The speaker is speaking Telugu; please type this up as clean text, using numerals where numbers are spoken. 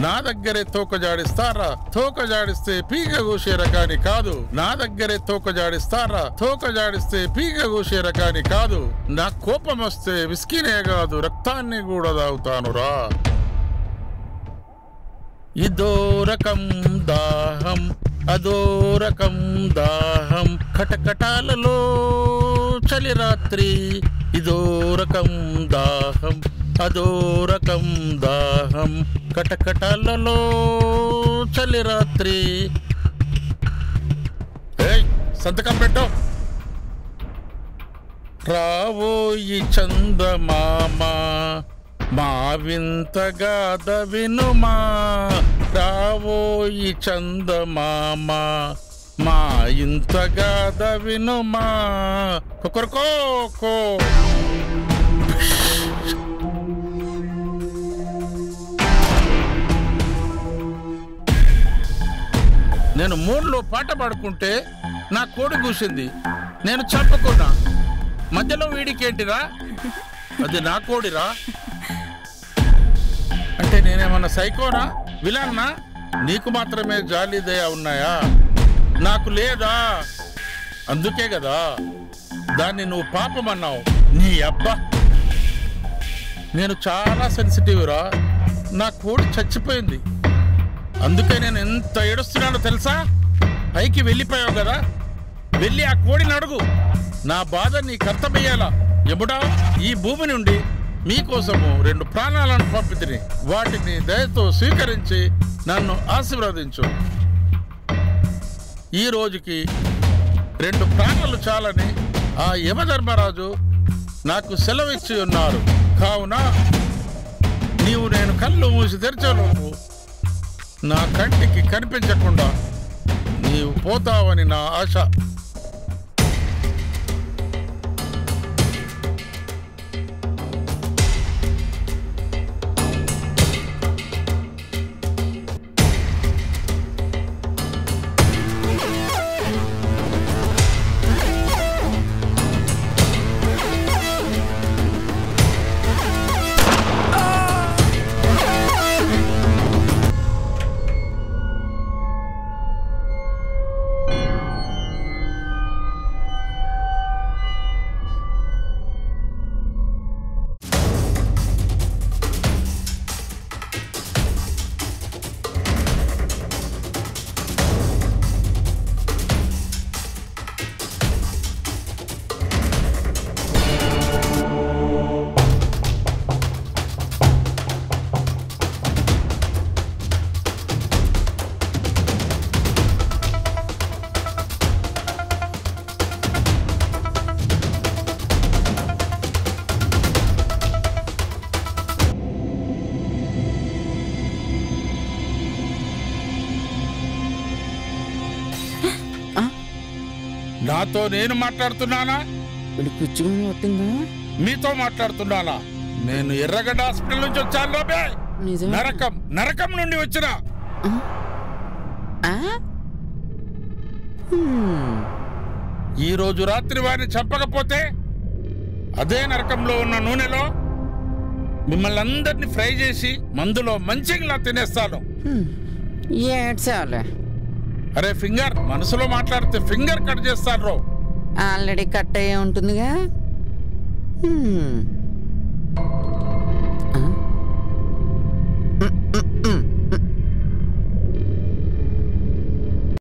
నా దగ్గరే తోక జాడిస్తారా? తోక జాడిస్తే పీక కూసే రకాని కాదు. నా దగ్గరే తోక జాడిస్తారా? తోక జాడిస్తే పీక కూసే రకాని కాదు. నా కోపం వస్తే విస్కీనే కాదు రక్తాన్ని కూడా తాగుతానురా. ఇదో రకం దాహం అదో రకం దాహం కటకటాలలో చలి రాత్రి. ఇదో రకం దాహం అదో రకం దాహం కటకటాలలో చలి రాత్రి. సంతకం పెట్టు. రావోయి చందమామ మా వింతగాథ వినుమా. రావోయి చందమామ మా ఇంతగాథ వినుమా. కొకరకో నేను మూడ్లో పాట పాడుకుంటే నా కోడి కూసింది. నేను చంపుకున్నా. మధ్యలో వీడికేంటిరా? అది నా కోడిరా. అంటే నేనేమన్నా సైకోనా, విలన్నా? నీకు మాత్రమే జాలి దయ ఉన్నాయా? నాకు లేదా? అందుకే కదా దాన్ని నువ్వు పాపమన్నావు. నీ అబ్బా, నేను చాలా సెన్సిటివ్ రా. నా కోడి చచ్చిపోయింది. అందుకే నేను ఎంత ఏడుస్తున్నానో తెలుసా? పైకి వెళ్ళిపోయావు కదా, వెళ్ళి ఆ కోడిని అడుగు. నా బాధ నీకు అర్థమయ్యేలా. ఎప్పుడా ఈ భూమి నుండి మీకోసము 2 ప్రాణాలను పంపితిని. వాటిని దయతో స్వీకరించి నన్ను ఆశీర్వదించు. ఈ రోజుకి 2 ప్రాణాలు చాలని ఆ యమధర్మరాజు నాకు సెలవిచ్చి ఉన్నారు. కావున నీవు నేను కళ్ళు మూసి తెరిచేలోపు నా కంటికి కనిపించకుండా నీవు పోతావని నా ఆశ. నాతో నేను మాట్లాడుతున్నానా? మీతో మాట్లాడుతున్నానా? నేను ఎర్రగడ్డ హాస్పిటల్ నుంచి వచ్చాను. నరకం నుండి వచ్చినా. ఈ రోజు రాత్రి వారిని చంపకపోతే అదే నరకంలో ఉన్న నూనెలో మిమ్మల్ని అందరినీ ఫ్రై చేసి మందులో మంచిగా తినేస్తాను. అరే ఫింగర్, మనసులో మాట్లాడితే ఫింగర్ కట్ చేస్తాను. ఆల్రెడీ కట్ అయ్యే ఉంటుందిగా.